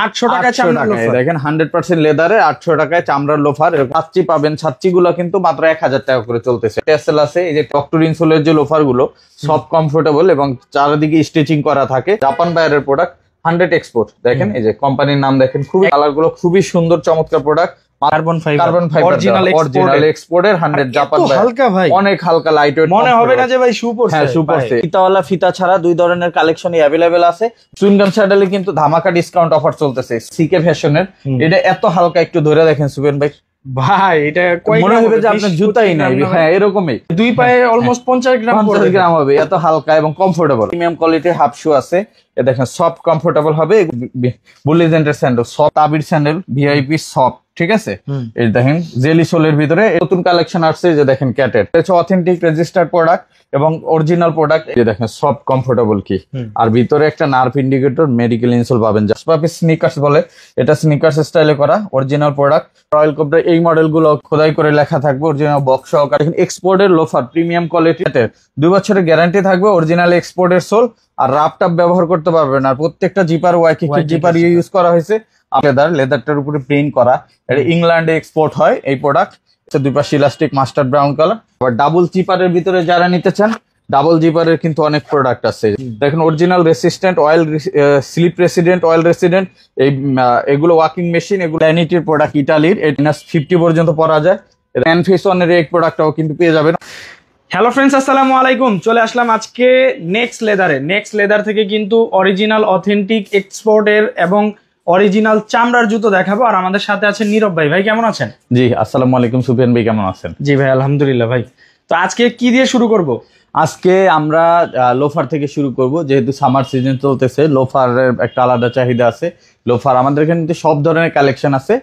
800 টাকায় চামড়ার লোফার দেখেন 100% লেদারে 800 টাকায় চামড়ার লোফার। ছাচ্চি পাবেন, ছাচ্চি গুলো কিন্তু মাত্র 1000 টাকা করে চলতেছে। টেসেল আছে, এই যে ডক্টর ইনসোলের যে লোফার গুলো সব কমফোর্টেবল এবং চারিদিকে স্টিচিং করা থাকে। জাপান বায়ারের প্রোডাক্ট, 100 এক্সপোর্ট। দেখেন এই যে কোম্পানির নাম দেখেন, খুবই কালার গুলো খুবই সুন্দর, চমৎকার প্রোডাক্ট। কার্বন ফাইবার অরিজিনাল এক্সপোর্টের 100 জাপান বায়ার। হালকা ভাই, অনেক হালকা, লাইট ওয়েট, মনে হবে না যে ভাই শু পরছে। হ্যাঁ, শু পরছে। ফিতাওয়ালা, ফিতা ছাড়া দুই ধরনের কালেকশনই अवेलेबल আছে। সুইংগাম স্যান্ডেলে কিন্তু ধামাকা ডিসকাউন্ট অফার চলতেছে সিকে ফ্যাশনের। এটা এত হালকা, একটু ধরে দেখেন সুবেন ভাই, ভাই এটা মনে হবে যে আপনার জুতাই নাই। হ্যাঁ, এরকমই দুই পায়ে অলমোস্ট 50 গ্রাম হবে। এত হালকা এবং কমফোর্টেবল, প্রিমিয়াম কোয়ালিটির হাফ শু আছে। দেখেন সফট কমফোর্টেবল হবে। বুলিজেন্টের স্যান্ডেল, সফট তাবির স্যান্ডেল, ভিআইপি সফট, ঠিক আছে। এই দেখেন জেলি সোলের ভিতরে নতুন কালেকশন আসছে, যে দেখেন ক্যাটের অথেন্টিক রেজিস্টার্ড প্রোডাক্ট এবং অরিজিনাল প্রোডাক্ট। এই দেখেন সফট কমফোর্টেবল কি, আর ভিতরে একটা নার্ভ ইন্ডিকেটর, মেডিকেল ইনসোল পাবেন। জাস্ট স্নিকার্স বলে, এটা স্নিকার্স স্টাইলে করা অরিজিনাল প্রোডাক্ট। রয়্যাল কোবরা এই মডেল গুলো খোদাই করে লেখা থাকবে, অরিজিনাল বক্স সহকারে। এক্সপোর্টের লোফার, প্রিমিয়াম কোয়ালিটিতে 2 বছরের গ্যারান্টি থাকবে, অরিজিনাল এক্সপোর্টের সোল। আর রাফটাপ ব্যবহার করতে পারবেন। আর প্রত্যেকটা জিপার ওয়াইকি জিপার ইউজ করা হয়েছে। লেদারটার উপরে প্রিন্ট করা, এটা ইংল্যান্ডে এক্সপোর্ট হয় এই প্রোডাক্ট। দুই পাশে ইলাস্টিক, মাস্টার্ড ব্রাউন কালার। আবার ডাবল জিপারের ভিতরে যারা নিতে চান, ডাবল জিপারের কিন্তু অনেক প্রোডাক্ট আছে। দেখেন original resistant oil, slip resident, oil resident, এগুলো ওয়াকিং মেশিন, এগুলো ভ্যানিটির প্রোডাক্ট, ইটালির। -50 পর্যন্ত পরা যায়। এনফেসনের এই প্রোডাক্টটাও কিন্তু পেয়ে যাবেন। হ্যালো ফ্রেন্ডস, আসসালামু আলাইকুম। চলে আসলাম আজকে নেক্সট লেদারে। নেক্সট লেদার থেকে কিন্তু অরিজিনাল অথেন্টিক এক্সপোর্টের এবং অরিজিনাল চামড়ার জুতো দেখাবো। আর আমাদের সাথে আছেন নীরব ভাই। ভাই কেমন আছেন? জি আসসালামু আলাইকুম। সুফিয়ান ভাই কেমন আছেন? জি ভাই আলহামদুলিল্লাহ। ভাই তো আজকে কি দিয়ে শুরু করব? আজকে আমরা লোফার থেকে শুরু করব, যেহেতু সামার সিজন চলতেছে। লোফারের একটা আলাদা চাহিদা আছে। লোফার আমাদের এখানে সব ধরনের কালেকশন আছে।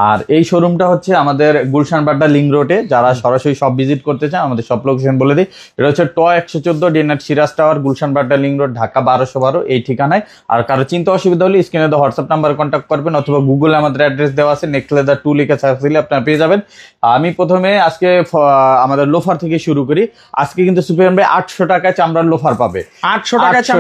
আর এই শোরুমটা হচ্ছে আমাদের গুলশান বাড্ডা লিংক রোডে। যারা সরাসরি সব ভিজিট করতে চান, আমাদের সব লোকেশন বলে দিই। এটা হচ্ছে 114 dinner Siraj tower, Gulshan Badda link road, Dhaka 1212 এই ঠিকানায়। আর কারো চিন্তা অসুবিধা হলে স্ক্রিনে দেওয়া হোয়াটসঅ্যাপ নাম্বারে কন্ট্যাক্ট করবেন, অথবা গুগলে আমাদের অ্যাড্রেস দেওয়া আছে, নেক্সট লেদার 2 লিখে সার্চ দিলে আপনারা পেয়ে যাবেন। আমি প্রথমে আজকে আমাদের লোফার থেকে শুরু করি। আজকে কিন্তু সুফিয়ান ভাই 800 টাকায় চামড়ার লোফার পাবে। 800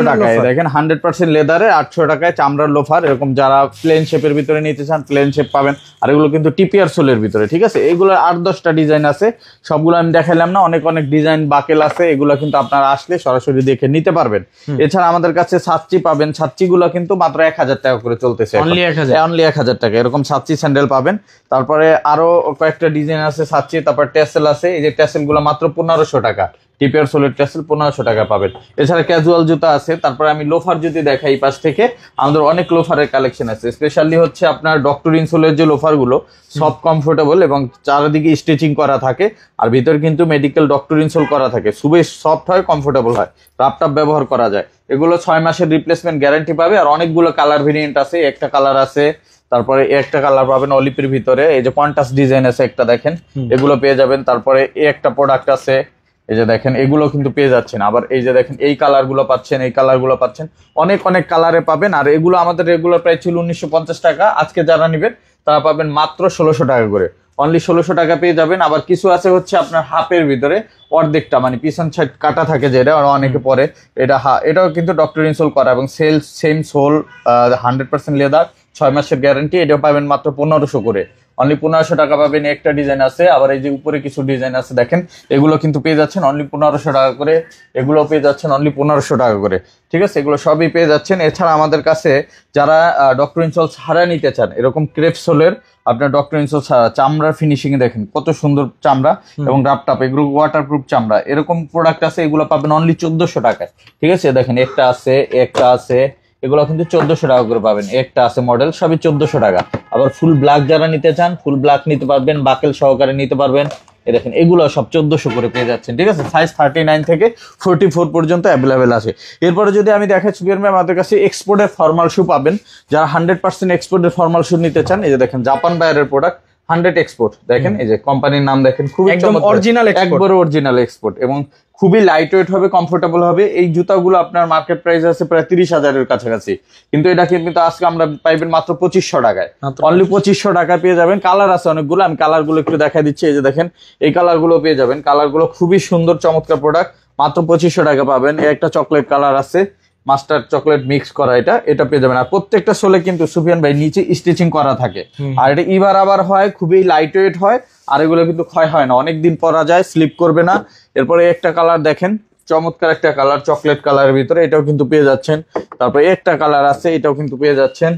টাকায় দেখেন 100% লেদারে 800 টাকায় চামড়ার লোফার। এরকম যারা প্লেন শেপের ভিতরে নিতে চান, প্লেন শেপ পাবেন। আর এগুলো কিন্তু টিপিআর সোলের ভিতরে, ঠিক আছে। এগুলোর 8-10টা ডিজাইন আছে, সবগুলো আমি দেখাইলাম না। অনেক অনেক ডিজাইন বাকেল আছে, এগুলো কিন্তু আপনারা আসলে সরাসরি দেখে নিতে পারবেন। এছাড়া আমাদের কাছে ছাচ্চি পাবেন। ছাচ্চি গুলো কিন্তু মাত্র 1000 টাকা করে চলতেছে, অনলি 1000 টাকা। এরকম ছাচ্চি স্যান্ডেল পাবেন। তারপরে আরো কয়েকটা ডিজাইন আছে ছাচ্চি। তারপর টেসেল আছে, এই যে টেসেল গুলো মাত্র 1500 টাকা। টিপিআর সোলের টেসেল 1500 টাকা পাবেন। এছাড়া ক্যাজুয়াল জুতা আছে। তারপরে আমি লোফার যদি দেখাই পাশ থেকে, আমাদের অনেক লোফারের কালেকশন আছে। স্পেশালি হচ্ছে আপনার ডক্টর ইনসোলের যে লোফার গুলো সব কমফোর্টেবল এবং চারিদিকে স্টিচিং করা থাকে। আর ভিতরে কিন্তু মেডিকেল ডক্টর ইনসোল করা থাকে, খুবই সফট হয়, কমফোর্টেবল হয়, রাফটাপ ব্যবহার করা যায়। এগুলো 6 মাসের রিপ্লেসমেন্ট গ্যারান্টি পাবে। আর অনেকগুলো কালার ভেরিয়েন্ট আছে। একটা কালার আছে, তারপরে একটা কালার পাবেন অলিপের ভিতরে। এই যে কন্ট্রাস্ট ডিজাইন আছে একটা, দেখেন এগুলো পেয়ে যাবেন। তারপরে একটা প্রোডাক্ট আছে, এই যে দেখেন এগুলো কিন্তু পেয়ে যাচ্ছেন। আবার এই যে দেখেন এই কালার গুলো পাচ্ছেন, এই কালার গুলো পাচ্ছেন, অনেক অনেক কালারে পাবেন। আর এগুলো আমাদের রেগুলার প্রাইস ছিল 1950 টাকা। আজকে যারা নিবেন তারা পাবেন মাত্র 1600 টাকা করে, অনলি 1600 টাকা পেয়ে যাবেন। আবার কিছু আছে হচ্ছে আপনার হাফের ভিতরে অর্ধেকটা, মানে পিছন সাইড কাটা থাকে যেটা, অনেকে পরে এটা এটাও কিন্তু ডক্টর ইনসোল করা এবং সেম সোল, 100% লেদার, 6 মাসের গ্যারান্টি। এটাও পাবেন মাত্র 1500 করে, অনলি 1500 টাকা পাবেন। একটা ডিজাইন আছে। আবার এই যে উপরে কিছু ডিজাইন আছে দেখেন, এগুলো কিন্তু পেয়ে যাচ্ছেন অনলি 1500 টাকা করে। এগুলো পেয়ে যাচ্ছেন অনলি 1500 টাকা করে, ঠিক আছে। এগুলো সবই পেয়ে যাচ্ছেন। এছাড়া আমাদের কাছে যারা ডক্টর ইনসোল ছাড়া নিতে চান, এরকম ক্রেপ সোলের আপনার ডক্টর ইনসোল ছাড়া চামড়ার ফিনিশিং এ দেখেন কত সুন্দর চামড়া এবং রাফটাপ, এগুলো ওয়াটারপ্রুফ চামড়া, এরকম প্রোডাক্ট আছে। এগুলো পাবেন অনলি 1400 টাকায়, ঠিক আছে। দেখেন একটা আছে, একটা আছে, এগুলো কিন্তু 1400 টাকা করে পাবেন। একটা আছে মডেল, সবই 1400 টাকা। আবার ফুল ব্ল্যাক যারা নিতে চান, ফুল ব্ল্যাক নিতে পারবেন, বাকেল সহকারে নিতে পারবেন। দেখেন এগুলো সব 1400 করে পেয়ে যাচ্ছেন, ঠিক আছে। সাইজ 39 থেকে 44 পর্যন্ত অ্যাভেলেবেল আছে। এরপরে যদি আমি দেখাই সুবিয়ার ম্যাম, আমাদের কাছে এক্সপোর্টের ফর্মাল শু পাবেন। যারা 100% এক্সপোর্টের ফর্মাল শু নিতে চান, এই যে দেখেন জাপান বায়ারের প্রোডাক্ট, 100 এক্সপোর্ট। দেখেন এই যে কোম্পানির নাম দেখেন, খুবই একদম অরিজিনাল, একবারে অরিজিনাল এক্সপোর্ট এবং খুবই লাইট ওয়েট হবে, কমফোর্টেবল হবে। এই জুতাগুলো আপনার মার্কেট প্রাইস আছে প্রায় 30,000-এর কাছাকাছি, কিন্তু এটা কিন্তু আজকে আমরা পাইবেন মাত্র 2500 টাকায়, অনলি 2500 টাকায় পেয়ে যাবেন। কালার আছে অনেকগুলো, আমি কালার গুলো একটু দেখা দিচ্ছি। এই যে দেখেন এই কালার গুলো পেয়ে যাবেন। কালার গুলো খুবই সুন্দর, চমৎকার প্রোডাক্ট, মাত্র 2500 টাকা পাবেন। একটা চকলেট কালার আছে, মাস্টার চকলেট মিক্স করা, এটা পেয়ে যাবেন। আর প্রত্যেকটা সোলে কিন্তু সুফিয়ান ভাই নিচে স্টিচিং করা থাকে, আর এটা ইবার আবার হয়, খুবই লাইট ওয়েট হয়, আর এগুলো কিন্তু ক্ষয় হয় না, অনেকদিন পরা যায়, স্লিপ করবে না। এরপরে একটা কালার দেখেন, চমৎকার একটা কালার, চকলেট কালারের ভিতরে, এটাও কিন্তু পেয়ে যাচ্ছেন। তারপরে একটা কালার আছে, এটাও কিন্তু পেয়ে যাচ্ছেন।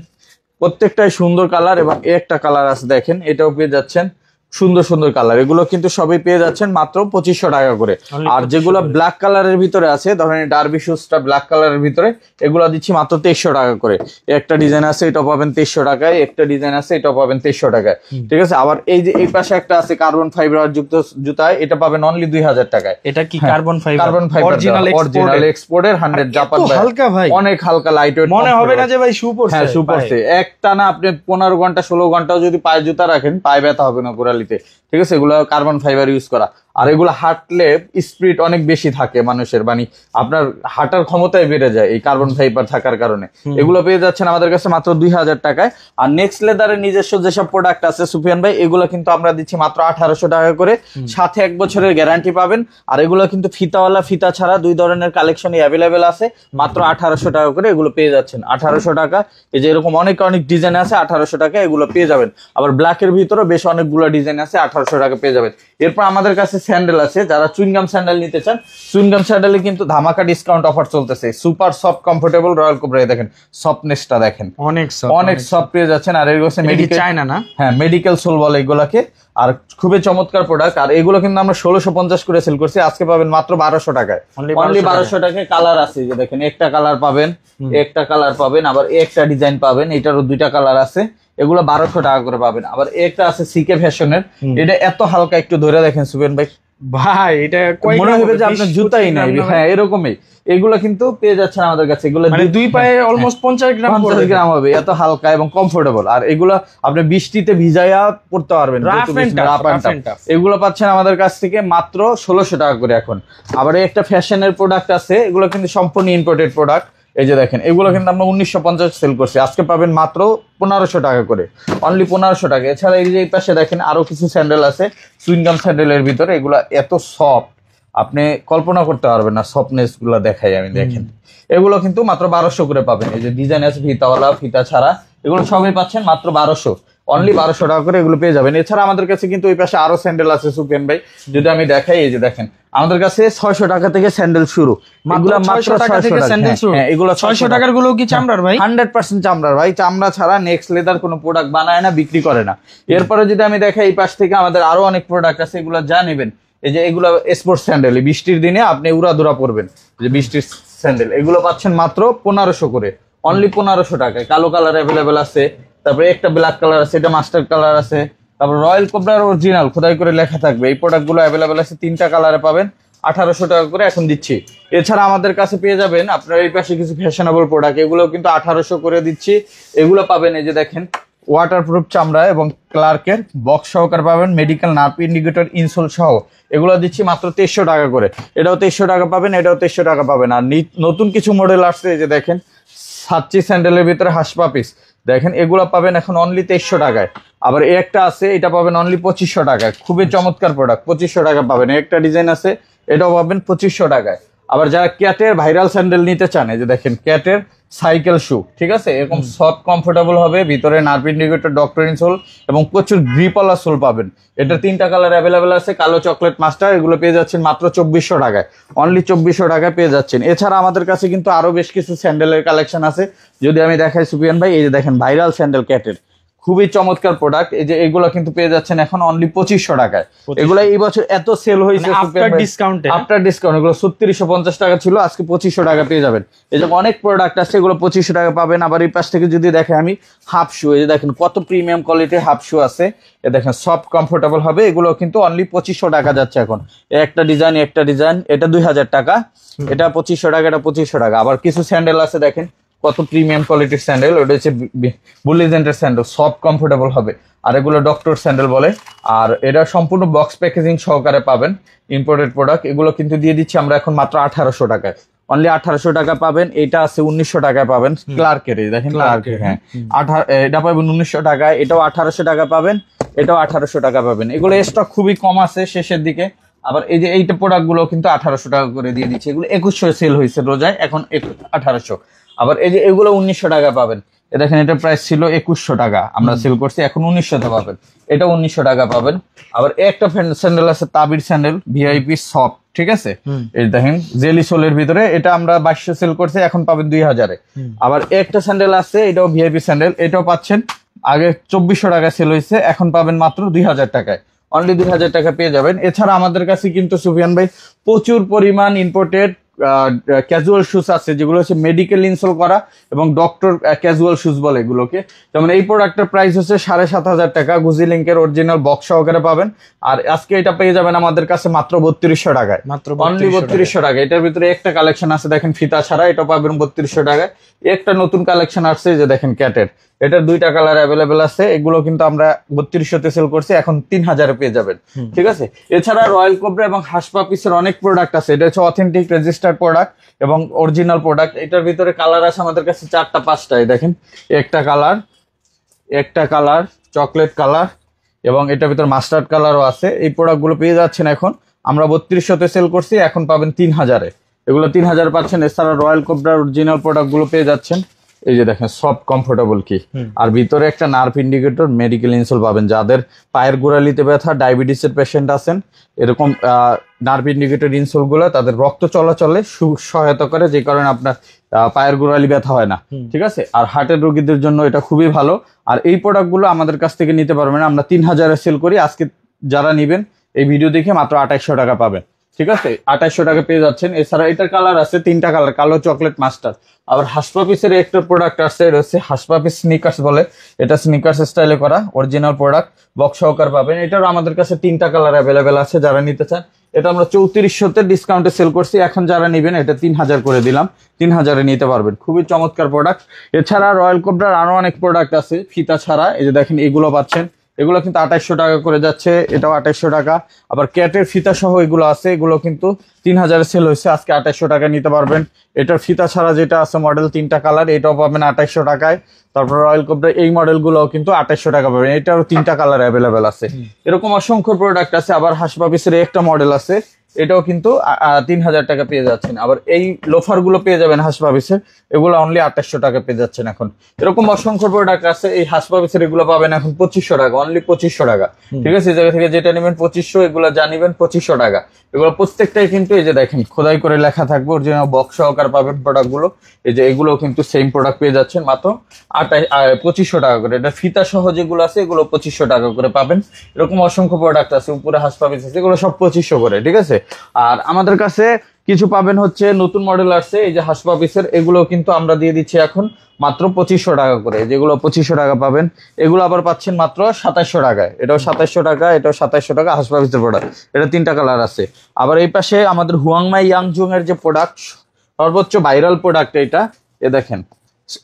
প্রত্যেকটাই সুন্দর কালার, এবং একটা কালার আছে দেখেন, এটাও পেয়ে যাচ্ছেন। সুন্দর সুন্দর কালার, এগুলো কিন্তু সবই পেয়ে যাচ্ছেন মাত্র 2500 টাকা করে। আর যেগুলো ব্ল্যাক কালারের ভিতরে আছে, ধরেন ডার্বি শুজটা ব্ল্যাক কালারের ভিতরে, এগুলো দিচ্ছি মাত্র 2300 টাকা করে। একটা ডিজাইন আছে, এটা পাবেন 2300 টাকায়, একটা ডিজাইন আছে, এটা পাবেন 2300 টাকায়, ঠিক আছে। আবার এই যে এই পাশে একটা আছে কার্বন ফাইবার যুক্ত জুতা, এটা পাবেন অনলি 2000 টাকায়। এটা কি carbon fibre? Carbon fibre original এক্সপোর্টের 100 জাপান, হালকা ভাই, অনেক হালকা, লাইট ওয়েট, মনে হবে না যে ভাই শু পরছে। হ্যাঁ, শু পরছে। একটা না আপনি 15 ঘন্টা 16 ঘন্টাও যদি পায়ে জুতা রাখেন, পায়ে ব্যথা হবে না গোড়ালিতে, ঠিক আছে। এগুলো কার্বন ফাইবার ইউজ করা, আর এগুলো হাঁটলে স্পিড অনেক বেশি থাকে মানুষের, মানে আপনার হাঁটার ক্ষমতায় বেড়ে যায় এই কার্বন ফাইবার থাকার কারণে। এগুলো পেয়ে যাচ্ছেন আমাদের কাছে মাত্র 2000 টাকায়। আর নেক্সট লেদারের নিজস্ব যেসব প্রোডাক্ট আছে সুফিয়ান ভাই, এগুলো কিন্তু আমরা দিচ্ছি মাত্র 1800 টাকা করে, সাথে 1 বছরের গ্যারান্টি পাবেন। আর এগুলো কিন্তু ফিতাওয়ালা, ফিতা ছাড়া 2 ধরনের কালেকশনই অ্যাভেলেবেল আছে, মাত্র 1800 টাকা করে এগুলো পেয়ে যাচ্ছেন। 1800 টাকা, এই যে এরকম অনেক অনেক ডিজাইন আছে, 1800 টাকা এগুলো পেয়ে যাবেন। আবার ব্ল্যাকের ভিতরে বেশ অনেকগুলো ডিজাইন আছে, 1800 টাকা পেয়ে যাবেন। এরপর আমাদের কাছে স্যান্ডেল আছে, যারা চুইংগাম স্যান্ডেল নিতে চান, চুইংগাম স্যান্ডেলে কিন্তু ধামাকা ডিসকাউন্ট অফার চলতেছে। Super soft comfortable royal cobra, দেখেন সফটনেসটা দেখেন, অনেক সফট পেয়ে যাচ্ছেন। আর এগুলো মেডিকেল চায়না না, হ্যাঁ মেডিকেল সোল বলে এগুলাকে, আর খুবই চমৎকার প্রোডাক্ট। আর এগুলো কিন্তু আমরা 1650 করে সেল করছি, আজকে পাবেন মাত্র 1200 টাকায়, অনলি 1200 টাকায়। কালার আছে, যে দেখেন একটা কালার পাবেন, একটা কালার পাবেন, আবার একটা ডিজাইন পাবেন, এটারও 2টা কালার আছে, এগুলো 1200 টাকা করে পাবেন। আবার একটা আছে সিকে ফ্যাশনের, এটা এত হালকা, একটু ধরে দেখেন সুবেন ভাই, ভাই এটা মনে হবে যে আপনার জুতাই নাই, হ্যাঁ এরকমই। এগুলো কিন্তু পেয়ে যাচ্ছেন আমাদের কাছে, এগুলো মানে 2 পায়ে অলমোস্ট 50 গ্রাম হবে, এত হালকা এবং কমফোর্টেবল। আর এগুলো আপনি বৃষ্টিতে ভিজাইয়া পড়তে পারবেন, এগুলো পাচ্ছেন আমাদের কাছ থেকে মাত্র 1600 টাকা করে এখন। আবার একটা ফ্যাশনের প্রোডাক্ট আছে, এগুলো কিন্তু সম্পূর্ণ ইম্পোর্টেড প্রোডাক্ট, এই যে দেখেন, এগুলো কিন্তু আমরা 1950 সেল করছি, আজকে পাবেন মাত্র 1500 টাকা করে, অনলি 1500 টাকা। এছাড়া এই যে এই পাশে দেখেন আরো কিছু স্যান্ডেল আছে, সুইংগাম স্যান্ডেলের ভিতরে, এগুলো এত সফট আপনি কল্পনা করতে পারবেন না, সফটনেস গুলো দেখাই আমি, দেখেন এগুলো কিন্তু মাত্র 1200 করে পাবেন। এই যে ডিজাইন আছে ফিতাওয়ালা, ফিতা ছাড়া, এগুলো সবই পাচ্ছেন মাত্র 1200, অনলি 1200 টাকা করে এগুলো পেয়ে যাবেন। এছাড়া আমাদের কাছে কিন্তু ওই পাশে আরো স্যান্ডেল আছে সুফিয়ান ভাই, যদি আমি দেখাই, এই যে দেখেন আমাদের কাছে 600 টাকা থেকে স্যান্ডেল শুরু, এগুলো মাত্র 600 টাকা থেকে স্যান্ডেল শুরু। হ্যাঁ, এগুলো 600 টাকার গুলো কি চামড়ার ভাই? 100% চামড়ার ভাই, চামড়া ছাড়া নেক্সট লেদার কোনো প্রোডাক্ট বানায় না, বিক্রি করে না। এরপরে যদি আমি দেখাই এই পাশ থেকে আমাদের আরো অনেক প্রোডাক্ট আছে, এগুলো যা নেবেন, এই যে এগুলো স্পোর্টস স্যান্ডেল, বৃষ্টির দিনে আপনি উড়াদুরা পরবেন, যে বৃষ্টির স্যান্ডেল, এগুলো পাচ্ছেন মাত্র 1500 করে, অনলি 1500 টাকায়। কালো কালার অ্যাভেলেবেল আছে, তারপরে একটা ব্ল্যাক কালার আছে, এটা মাস্টার কালার আছে, তারপর রয়্যাল কোবরার অরিজিনাল খোদাই করে লেখা থাকবে, এই প্রোডাক্টগুলো অ্যাভেলেবেল আছে, 3টা কালারে পাবেন, 1800 টাকা করে এখন দিচ্ছি। এছাড়া আমাদের কাছে পেয়ে যাবেন আপনার এই পাশে কিছু ফ্যাশনেবল প্রোডাক্ট, এগুলো কিন্তু 1800 করে দিচ্ছি। এগুলো পাবেন, এই যে দেখেন ওয়াটারপ্রুফ চামড়া এবং ক্লার্কের বক্স সহকার পাবেন, মেডিকেল নার্ভ ইন্ডিকেটর ইনসোল সহ, এগুলো দিচ্ছি মাত্র 2300 টাকা করে। এটাও 2300 টাকা পাবেন, এটাও 2300 টাকা পাবেন। আর নতুন কিছু মডেল আসছে, এই যে দেখেন সাচ্চি স্যান্ডেলের ভিতরে হাসপা পিস, দেখেন এগুলো পাবেন এখন অনলি 2300 টাকায়। আবার এই একটা আছে, এটা পাবেন অনলি 2500 টাকায়, খুবই চমৎকার প্রোডাক্ট, 2500 টাকা পাবেন। একটা ডিজাইন আছে, এটাও পাবেন 2500 টাকায়। আবার যারা ক্যাটের ভাইরাল স্যান্ডেল নিতে চান, এই যে দেখেন ক্যাটের সাইকেল শু, ঠিক আছে, এরকম সফট কমফোর্টেবল হবে, ভিতরে নার্ভ ইন্ডিকেটর ডক্টর ইনসোল এবং প্রচুর গ্রিপওয়ালা সোল পাবেন। এটা 3টা কালার অ্যাভেলেবেল আছে, কালো, চকলেট, মাস্টার, এগুলো পেয়ে যাচ্ছেন মাত্র 2400 টাকায়, অনলি 2400 টাকায় পেয়ে যাচ্ছেন। এছাড়া আমাদের কাছে কিন্তু আরো বেশ কিছু স্যান্ডেলের কালেকশন আছে, যদি আমি দেখাই সুফিয়ান ভাই, এই যে দেখেন ভাইরাল স্যান্ডেল ক্যাটের, খুবই চমৎকার প্রোডাক্ট, এই যে এগুলো কিন্তু পেয়ে যাচ্ছেন এখন অনলি 2500 টাকায়। এগুলো এই বছর এত সেল হয়েছে আফটার ডিসকাউন্ট, এগুলো 3650 টাকা ছিল, আজকে 2500 টাকা পেয়ে যাবেন। এই যে অনেক প্রোডাক্ট আছে, এগুলো 2500 টাকা পাবেন। আবার এই পাশ থেকে যদি দেখেন আমি হাফ শু, এই যে দেখেন কত প্রিমিয়াম কোয়ালিটির হাফ শু আছে, এ দেখেন সফট কমফোর্টেবল হবে, এগুলো কিন্তু অনলি 2500 টাকা যাচ্ছে এখন। একটা ডিজাইন, এটা 2000 টাকা, এটা 2500 টাকা, এটা 2500 টাকা। আবার কিছু স্যান্ডেল আছে, দেখেন কত প্রিমিয়াম কোয়ালিটির স্যান্ডেল, ওটা হচ্ছে বুলিজেন্টের স্যান্ডেল, সফট কমফোর্টেবল হবে। আর এগুলো ডক্টর স্যান্ডেল বলে, আর এটা সম্পূর্ণ বক্স প্যাকেজিং সহকারে পাবেন, ইম্পোর্টেড প্রোডাক্ট। এগুলো কিন্তু দিয়ে দিচ্ছি আমরা এখন মাত্র 1800 টাকায়, অনলি 1800 টাকা পাবেন। এটা আছে 1900 টাকায় পাবেন, ক্লার্কের, দেখেন ক্লার্কের, হ্যাঁ এটা পাবেন 1900 টাকায়, এটাও 1800 টাকা পাবেন, এটাও 1800 টাকা পাবেন। এগুলো স্টক খুবই কম আছে শেষের দিকে, আবার এই যে এইটা প্রোডাক্ট গুলো কিন্তু 1800 টাকা করে দিয়ে দিচ্ছে, এগুলো 2100 সেল হয়েছে রোজায়, এখন 1800। আবার এই যে এগুলো 1900 টাকা পাবেন, এ দেখেন এটা প্রাইস ছিল 2100 টাকা, আমরা সেল করছি এখন 1900 তে পাবেন, এটা 1900 টাকা পাবেন। আবার একটা স্যান্ডেল আছে তাবির স্যান্ডেল ভিআইপি সফট, ঠিক আছে, এই দেখেন জেলি সোলের ভিতরে, এটা আমরা 2200 সেল করছি, এখন পাবেন 2000-এ। আবার একটা স্যান্ডেল আছে, এটাও ভিআইপি স্যান্ডেল, এটাও পাচ্ছেন আগে 2400 টাকা সেল হয়েছে, এখন পাবেন মাত্র 2000 টাকায়, অনলি 2000 টাকা পেয়ে যাবেন। এছাড়া আমাদের কাছে কিন্তু সুফিয়ান ভাই প্রচুর পরিমাণ ইম্পোর্টেড ক্যাজুয়াল শুজ আছে, যেগুলো হচ্ছে মেডিকেল ইনসোল করা এবং ডক্টর ক্যাজুয়াল শুজ বলে এগুলোকে। যেমন এই প্রোডাক্টের প্রাইস হচ্ছে 7500 টাকা, গুজি লিঙ্কের অরিজিনাল বক্স সহকারে পাবেন। আর আজকে এটা পেয়ে যাবেন আমাদের কাছে মাত্র 3200 টাকায়, মাত্র অনলি 3200 টাকা। এটার ভিতরে একটা কালেকশন আছে দেখেন ফিতা ছাড়া, এটা পাবেন 3200 টাকায়। একটা নতুন কালেকশন আসছে যে দেখেন ক্যাটের, এটার 2টা কালার অ্যাভেলেবেল আছে, এগুলো কিন্তু আমরা 3200-তে সেল করছি, এখন 3000-এ পেয়ে যাবেন, ঠিক আছে। এছাড়া রয়্যাল কোবরা এবং হাসপাপিসের অনেক প্রোডাক্ট আছে, এটা হচ্ছে অথেন্টিক রেজিস্টার্ড প্রোডাক্ট এবং অরিজিনাল প্রোডাক্ট। এটার ভিতরে কালার আছে আমাদের কাছে 4টা 5টাই, দেখেন একটা কালার চকলেট কালার এবং এটার ভিতরে মাস্টার্ড কালারও আছে। এই প্রোডাক্টগুলো পেয়ে যাচ্ছেন এখন, আমরা 3200-তে সেল করছি, এখন পাবেন 3000-এ, এগুলো 3000 পাচ্ছেন। এছাড়া রয়্যাল কোবরার অরিজিনাল প্রোডাক্টগুলো পেয়ে যাচ্ছেন, এই যে দেখেন সফট কমফোর্টেবল কি, আর ভিতরে একটা নার্ভ ইন্ডিকেটর মেডিকেল ইনসোল পাবেন। যাদের পায়ের গোড়ালিতে ব্যথা, ডায়াবেটিসের পেশেন্ট আছেন, এরকম নার্ভ ইন্ডিকেটর ইনসোল গুলো তাদের রক্ত চলাচলে সহায়তা করে, যে কারণে আপনার পায়ের গোড়ালি ব্যথা হয় না, ঠিক আছে। আর হার্টের রোগীদের জন্য এটা খুবই ভালো। আর এই প্রোডাক্টগুলো আমাদের কাছ থেকে নিতে পারবেন, আমরা 3000-এ সেল করি, আজকে যারা নিবেন এই ভিডিও দেখে মাত্র 2800 টাকা পাবেন, ঠিক আছে, 2800 টাকা পেয়ে যাচ্ছেন। এছাড়া এটার কালার আছে 3টা কালার, কালো, চকলেট, মাস্টার্ড। আবার হাসপাপিসের একটা প্রোডাক্ট আসছে, এটা হচ্ছে হাসপাপিস স্নিকার্স বলে, এটা স্নিকার্স স্টাইলে করা অরিজিনাল প্রোডাক্ট, বক্স সহকার পাবেন। এটারও আমাদের কাছে 3টা কালার অ্যাভেলেবেল আছে, যারা নিতে চান। এটা আমরা 3400-তে ডিসকাউন্টে সেল করছি, এখন যারা নিবেন এটা 3000 করে দিলাম, 3000-এ নিতে পারবেন, খুবই চমৎকার প্রোডাক্ট। এছাড়া রয়্যাল কোবরার আরো অনেক প্রোডাক্ট আছে ফিতা ছাড়া, এই যে দেখেন এগুলো পাচ্ছেন, এগুলো কিন্তু 2800 টাকা করে যাচ্ছে, এটাও 2800 টাকা। আবার ক্যাটের ফিতা সহ এগুলো আছে, এগুলো কিন্তু 3000-এ সেল হয়েছে, আজকে 2800 টাকা নিতে পারবেন। এটার ফিতা ছাড়া যেটা আছে মডেল 3টা কালার, এটাও পাবেন 2800 টাকায়। তারপর রয়্যাল কোবরা এই মডেলগুলোও কিন্তু 2800 টাকা পাবেন, এটারও 3টা কালার অ্যাভেলেবেল আছে। এরকম অসংখ্য প্রোডাক্ট আছে। আবার হাসপাপিসের একটা মডেল আছে, এটাও কিন্তু 3000 টাকা পেয়ে যাচ্ছেন। আবার এই লোফার গুলো পেয়ে যাবেন হাসপাপিসের, এগুলো অনলি 2800 টাকা পেয়ে যাচ্ছেন এখন। এরকম অসংখ্য প্রোডাক্ট আছে। এই হাসপাপিসের এগুলো পাবেন এখন 2500 টাকা, অনলি 2500 টাকা, ঠিক আছে। এই জায়গা থেকে যেটা নেবেন 2500, এগুলো যা নিবেন 2500 টাকা। এগুলো প্রত্যেকটাই কিন্তু এই যে দেখেন খোদাই করে লেখা থাকবে, অরিজিনাল বক্স সহকার পাবেন প্রোডাক্ট গুলো। এই যে এগুলো কিন্তু সেম প্রোডাক্ট পেয়ে যাচ্ছেন মাত্র 2500 টাকা করে। এটা ফিতা সহ যেগুলো আছে এগুলো 2500 টাকা করে পাবেন। এরকম অসংখ্য প্রোডাক্ট আছে, উপরে হাসপাপিস আছে, এগুলো সব 2500 করে, ঠিক আছে। আর আমাদের কাছে কিছু পাবেন হচ্ছে নতুন মডেল আসছে, এই যে হাসপাপিসের, এগুলো কিন্তু আমরা দিয়ে দিচ্ছি এখন মাত্র 2500 টাকা করে, যেগুলো 2500 টাকা পাবেন। এগুলো আবার পাচ্ছেন মাত্র 2700 টাকায়, এটাও 2700 টাকা, এটাও 2700 টাকা হাসপাপিসের প্রোডাক্ট। এটা 3টা কালার আছে। আবার এই পাশে আমাদের হুয়াংমাই ইয়াংজুং এর যে প্রোডাক্ট, সর্বোচ্চ ভাইরাল প্রোডাক্ট এটা, এ দেখেন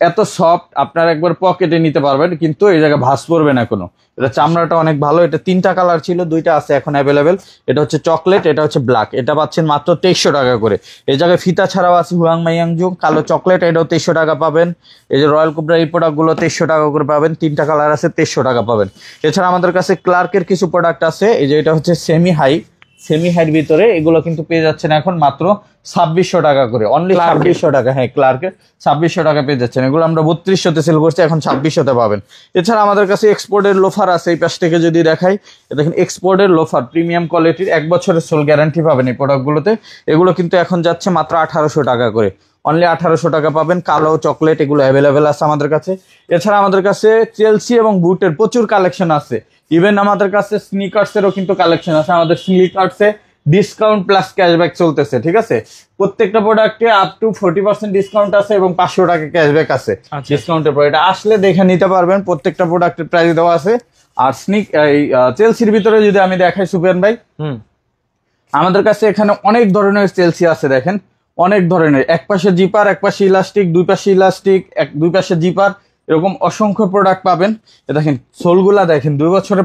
এত সফট, আপনার একবার পকেটে নিতে পারবেন, কিন্তু এই জায়গায় ভাঁজ পড়বে না কোনো। এটা চামড়াটা অনেক ভালো। এটা 3টা কালার ছিল, 2টা আছে এখন অ্যাভেলেবেল। এটা হচ্ছে চকলেট, এটা হচ্ছে ব্ল্যাক। এটা পাচ্ছেন মাত্র 2300 টাকা করে। এই জায়গায় ফিতা ছাড়াও আছে হুয়াংমাই ইয়াংজুং কালো চকলেট, এটাও 2300 টাকা পাবেন। এই যে রয়্যাল কোবরা এই প্রোডাক্টগুলো 2300 টাকা করে পাবেন, 3টা কালার আছে, 2300 টাকা পাবেন। এছাড়া আমাদের কাছে ক্লার্কের কিছু প্রোডাক্ট আছে, এই যে এটা হচ্ছে সেমি হাইট ভিতরে, এগুলো কিন্তু পেয়ে যাচ্ছেন এখন মাত্র 2600 টাকা করে, অনলি 2600 টাকা। হ্যাঁ, ক্লার্কের 2600 টাকা পেয়ে যাচ্ছেন। এগুলো আমরা 3200-তে সেল করছি, এখন 2600-তে পাবেন। এছাড়া আমাদের কাছে এক্সপোর্টের লোফার আছে, এই পাশ থেকে যদি দেখাই, দেখেন এক্সপোর্টের লোফার প্রিমিয়াম কোয়ালিটির 1 বছরের সোল গ্যারান্টি পাবেন এই প্রোডাক্টগুলোতে। এগুলো কিন্তু এখন যাচ্ছে মাত্র 1800 টাকা করে, অনলি 1800 টাকা পাবেন। কালো চকলেট এগুলো অ্যাভেলেবেল আছে আমাদের কাছে। এছাড়া আমাদের কাছে চেলসি এবং বুটের প্রচুর কালেকশন আছে। ইভেন আমাদের কাছে স্নিকার্সেরও কিন্তু কালেকশন আছে। আমাদের স্নিকার্সে ডিসকাউন্ট প্লাস ক্যাশব্যাক চলতেছে, ঠিক আছে। প্রত্যেকটা প্রোডাক্টে আপ টু 40% ডিসকাউন্ট আছে এবং 500 টাকা ক্যাশব্যাক আছে ডিসকাউন্টের পর। এটা আসলে দেখে নিতে পারবেন, প্রত্যেকটা প্রোডাক্টের প্রাইস দেওয়া আছে। আর চেলসির ভিতরে যদি আমি দেখাই সুফিয়ান ভাই, আমাদের কাছে এখানে অনেক ধরনের চেলসি আছে, দেখেন অনেক ধরনের, এক পাশে জিপার, এক পাশে ইলাস্টিক, দুই পাশে ইলাস্টিক, দুই পাশে জিপার, এরকম অসংখ্য প্রোডাক্ট পাবেন। দেখেন সোলগুলা দেখেন 2 বছরের,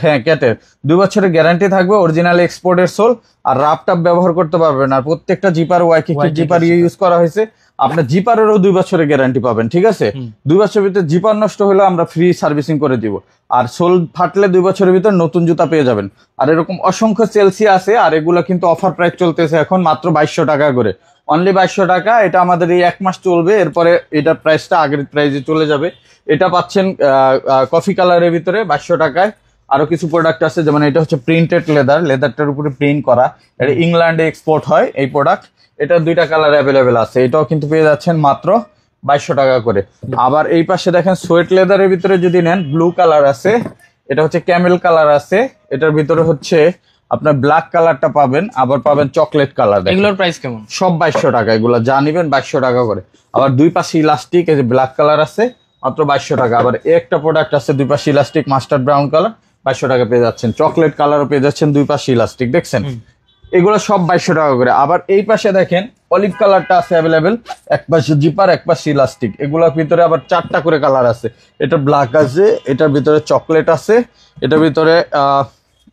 হ্যাঁ ক্যাটের 2 বছরের গ্যারান্টি থাকবে, অরিজিনাল এক্সপোর্টের সোল, আর রাপ টাপ ব্যবহার করতে পারবেন। আর প্রত্যেকটা জিপার ওয়াইকি জিপার ইউজ করা হয়েছে। আপনার জিপারেরও 2 বছরের গ্যারান্টি পাবেন, ঠিক আছে? 2 বছরের ভিতরে জিপার নষ্ট হলে আমরা ফ্রি সার্ভিসিং করে দিব, আর সোল ফাটলে 2 বছরের ভিতর নতুন জুতা পেয়ে যাবেন। আর এরকম অসংখ্য চেলসি আছে, আর এগুলো কিন্তু অফার প্রাইস চলতেছে এখন মাত্র 2200 টাকা করে, অনলি 2200 টাকা। এটা আমাদের এই 1 মাস চলবে, এরপরে এটার প্রাইসটা আগের প্রাইসে চলে যাবে। এটা পাচ্ছেন কফি কালারের ভিতরে 2200 টাকায়। আরো কিছু প্রোডাক্ট আছে, যেমন এটা হচ্ছে প্রিন্টেড লেদার, লেদারটার উপরে প্রিন্ট করা, এটা ইংল্যান্ডে এক্সপোর্ট হয় এই প্রোডাক্ট। এটা 2টা কালার অ্যাভেলেবেল আছে, এটাও কিন্তু পেয়ে যাচ্ছেন মাত্র 2200 টাকা করে। আবার এই পাশে দেখেন সোয়েট লেদারের ভিতরে যদি নেন, ব্লু কালার আছে, এটা হচ্ছে ক্যামেল কালার আছে, এটার ভিতরে হচ্ছে আপনার ব্ল্যাক কালারটা পাবেন, আবার পাবেন চকলেট কালার। এগুলোর প্রাইস কেমন? সব 2200 টাকা, এগুলো যা নিবেন 2200 টাকা করে। আবার দুই পাশে ইলাস্টিক, এই যে ব্ল্যাক কালার আছে মাত্র 2200 টাকা। আবার একটা প্রোডাক্ট আছে দুই পাশে ইলাস্টিক মাস্টার্ড ব্রাউন কালার, 2200 টাকা পেয়ে যাচ্ছেন। চকলেট কালারও পেয়ে যাচ্ছেন, দুই পাশে ইলাস্টিক, দেখছেন? এগুলো সব 2200 টাকা করে। আবার এই পাশে দেখেন অলিভ কালারটা আছে অ্যাভেলেবেল, এক পাশে জিপার এক পাশে ইলাস্টিক। এগুলোর ভিতরে আবার 4টা করে কালার আছে, এটা ব্ল্যাক আছে, এটার ভিতরে চকলেট আছে, এটার ভিতরে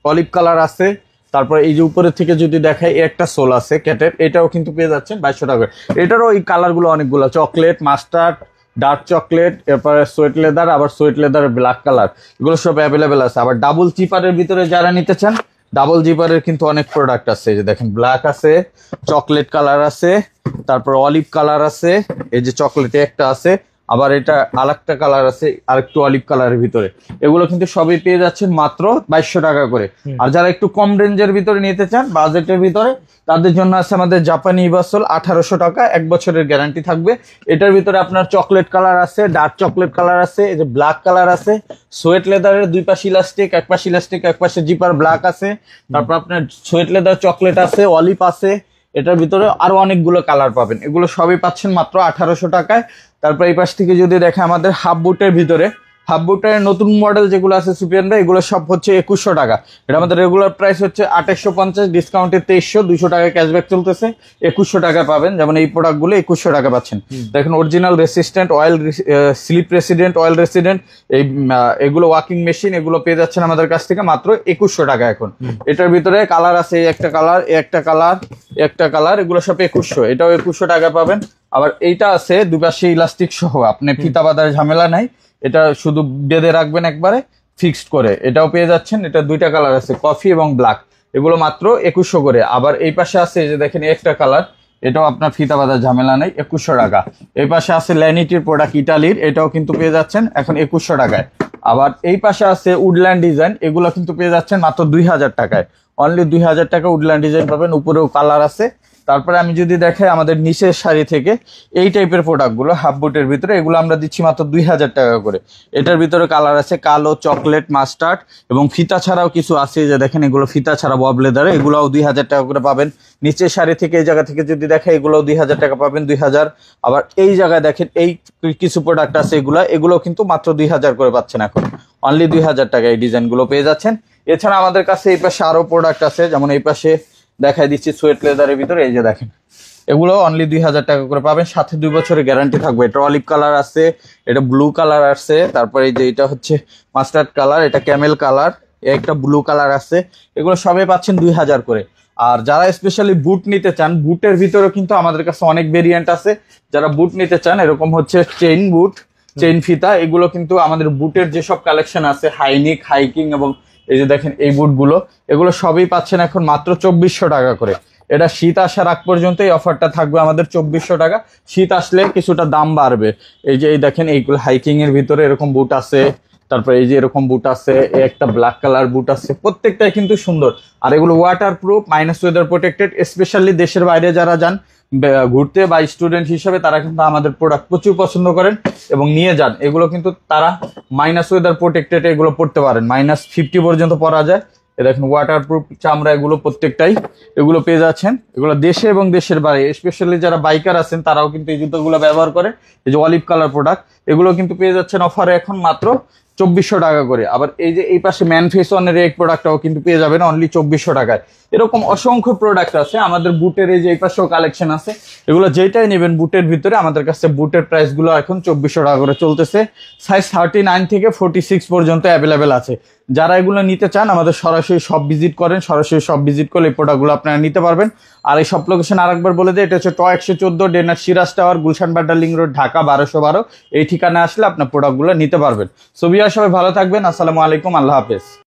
অলিভ কালার আছে। তারপরে এই যে উপরের থেকে যদি দেখাই, একটা সোল আছে ক্যাটের, এটাও কিন্তু পেয়ে যাচ্ছেন 2200 টাকা করে। এটারও এই কালারগুলো অনেকগুলো, চকলেট, মাস্টার্ড, ডার্ক চকলেট, এরপরে সোয়েট লেদার, আবার সোয়েট লেদারের ব্ল্যাক কালার, এগুলো সব অ্যাভেলেবেল আছে। আবার ডাবল জিপারের ভিতরে যারা নিতে চান, ডাবল জিপারের কিন্তু অনেক প্রোডাক্ট আছে, এই যে দেখেন ব্ল্যাক আছে, চকলেট কালার আছে, তারপর অলিভ কালার আছে, এই যে চকলেটে একটা আছে, আবার এটা আরেকটা কালার আছে আরেকটু অলিভ কালারের ভিতরে। এগুলো কিন্তু সবই পেয়ে যাচ্ছেন মাত্র 2200 টাকা করে। আর যারা একটু কম রেঞ্জের ভিতরে নিতে চান, বাজেটের ভিতরে, তাদের জন্য আছে আমাদের জাপানি ইভাসোল, 1800 টাকা, 1 বছরের গ্যারান্টি থাকবে। এটার ভিতরে আপনার চকলেট কালার আছে, ডার্ক চকলেট কালার আছে, এই যে ব্ল্যাক কালার আছে, সোয়েট লেদারের দুই পাশে ইলাস্টিক, এক পাশে ইলাস্টিক এক পাশে জিপার ব্ল্যাক আছে, তারপর আপনার সোয়েট লেদার চকলেট আছে, অলিভ আছে, এটার ভিতরে আরো অনেকগুলো কালার পাবেন। এগুলো সবই পাচ্ছেন মাত্র 1800 টাকায়। তারপর এই পাশ থেকে যদি দেখে, আমাদের হাফ বুটের ভিতরে, হাফ বুটের নতুন মডেল যেগুলো আছে সুপিয়ান ভাই, এগুলো সব হচ্ছে 2100 টাকা। এটা আমাদের রেগুলার প্রাইস হচ্ছে 2850, ডিসকাউন্টে 2300, 200 টাকা ক্যাশব্যাক চলতেছে, 2100 টাকা পাবেন। যেমন এই প্রোডাক্টগুলো 2100 টাকা পাচ্ছেন। দেখেন original resistant oil, slip resident, oil resident, এগুলো ওয়াকিং মেশিন, এগুলো পেয়ে যাচ্ছেন আমাদের কাছ থেকে মাত্র 2100 টাকা এখন। এটার ভিতরে কালার আছে, একটা কালার, একটা কালার, একটা কালার, এগুলো সব 2100, এটাও 2100 টাকা পাবেন। আবার এইটা আছে দুপাশে ইলাস্টিক সহ, আপনি ফিতা বাঁধার ঝামেলা নাই, এটা শুধু বেঁধে রাখবেন একবারে ফিক্সড করে, এটাও পেয়ে যাচ্ছেন। এটা 2টা কালার আছে, কফি এবং ব্ল্যাক, এগুলো মাত্র 2100 করে। আবার এই পাশে আছে, এই যে দেখেন একটা কালার, এটাও আপনার ফিতা বাঁধার ঝামেলা নেই, 2100 টাকা। এই পাশে আছে ল্যানিটির প্রোডাক্ট ইটালির, এটাও কিন্তু পেয়ে যাচ্ছেন এখন 2100 টাকায়। আবার এই পাশে আছে উডল্যান্ড ডিজাইন, এগুলো কিন্তু পেয়ে যাচ্ছেন মাত্র 2000 টাকায়, অনলি 2000 টাকা উডল্যান্ড ডিজাইন পাবেন, উপরেও কালার আছে। তারপরে আমি যদি দেখাই আমাদের নিচের শাড়ি থেকে এই টাইপের প্রোডাক্টগুলো হাফ বুটের ভিতরে, এগুলো আমরা দিচ্ছি মাত্র 2000 টাকা করে। এটার ভিতরে কালার আছে কালো, চকলেট, মাস্টার্ড, এবং ফিতা ছাড়াও কিছু আছে, যে দেখেন এগুলো ফিতা ছাড়া বব লেদারে, এগুলোও 2000 টাকা করে পাবেন। নিচের শাড়ি থেকে এই জায়গা থেকে যদি দেখাই, এগুলোও 2000 টাকা পাবেন, 2000। আবার এই জায়গায় দেখেন এই কিছু প্রোডাক্ট আছে, এগুলো কিন্তু মাত্র 2000 করে পাচ্ছেন এখন, অনলি 2000 টাকা এই ডিজাইনগুলো পেয়ে যাচ্ছেন। এছাড়া আমাদের কাছে এই পাশে আরো প্রোডাক্ট আছে, যেমন এই পাশে দেখাই দিচ্ছি সোয়েট লেদারের ভিতরে, এই যে দেখেন এগুলো অনলি 2000 টাকা করে পাবেন, সাথে 2 বছরের গ্যারান্টি থাকবে। এটা অলিভ কালার আছে, এটা ব্লু কালার আছে, তারপরে এই যে এটা হচ্ছে মাস্টার্ড কালার, এটা ক্যামেল কালার, একটা ব্লু কালার আছে, এগুলো সবই পাচ্ছেন 2000 করে। আর যারা স্পেশালি বুট নিতে চান, বুটের ভিতরে কিন্তু আমাদের কাছে অনেক ভেরিয়েন্ট আছে। যারা বুট নিতে চান, এরকম হচ্ছে চেইন বুট, চেইন ফিতা, এগুলো কিন্তু আমাদের বুটের যেসব কালেকশন আছে, হাইনিক, হাইকিং, এবং এই যে দেখেন এই বুটগুলো, এগুলো সবই পাচ্ছেন এখন মাত্র 2400 টাকা করে। এটা শীত আসার আগ পর্যন্ত এই অফারটা থাকবে আমাদের 2400 টাকা। শীত আসলে কিছুটা দাম বাড়বে। এই যে এই দেখেন এইগুলো হাইকিং এর ভিতরে এরকম বুট আছে, তারপরে এই যে এরকম বুট আছে, একটা ব্ল্যাক কালার বুট আছে, প্রত্যেকটাই কিন্তু সুন্দর। আর এগুলো water proof, minus weather protected. Specially দেশের বাইরে যারা যান ঘুরতে বা স্টুডেন্ট হিসেবে, তারা কিন্তু আমাদের প্রোডাক্ট প্রচুর পছন্দ করেন এবং নিয়ে যান। এগুলো কিন্তু তারা মাইনাস ওয়েদার প্রোটেক্টেড, এগুলো পড়তে পারেন, -50 পর্যন্ত পরা যায়। এ দেখেন ওয়াটার প্রুফ চামড়া, এগুলো প্রত্যেকটাই এগুলো পেয়ে যাচ্ছেন। এগুলো দেশে এবং দেশের বাইরে, স্পেশালি যারা বাইকার আছেন তারাও কিন্তু এই জুতোগুলো ব্যবহার করে। এই যে অলিভ কালার প্রোডাক্ট, এগুলো কিন্তু পেয়ে যাচ্ছেন অফারে এখন মাত্র 2400 টাকা করে। আবার এই যে এই পাশে ম্যানফেসনের এই প্রোডাক্টটাও কিন্তু পেয়ে যাবেন অনলি 2400 টাকায়। এরকম অসংখ্য প্রোডাক্ট আছে আমাদের। বুটের এই যে এই পাশেও কালেকশন আছে, এগুলো যেটাই নেবেন বুটের ভিতরে আমাদের কাছে বুটের প্রাইসগুলো এখন 2400 টাকা করে চলতেছে। সাইজ 39 থেকে 46 পর্যন্ত অ্যাভেলেবেল আছে। যারা এগুলো নিতে চান আমাদের সরাসরি শপ ভিজিট করেন, সরাসরি শপ ভিজিট করলে এই প্রোডাক্টগুলো আপনারা নিতে পারবেন। আর এই সব লোকেশন আরেকবার বলে দেয়, এটা হচ্ছে ট 114 ডেনার Siraj tower, Gulshan Badda link road, Dhaka 1212। এই ঠিকানা আসলে আপনার প্রোডাক্টগুলো নিতে পারবেন। সো ভিউয়ার সবাই ভালো থাকবেন, আসসালামু আলাইকুম, আল্লাহ হাফেজ।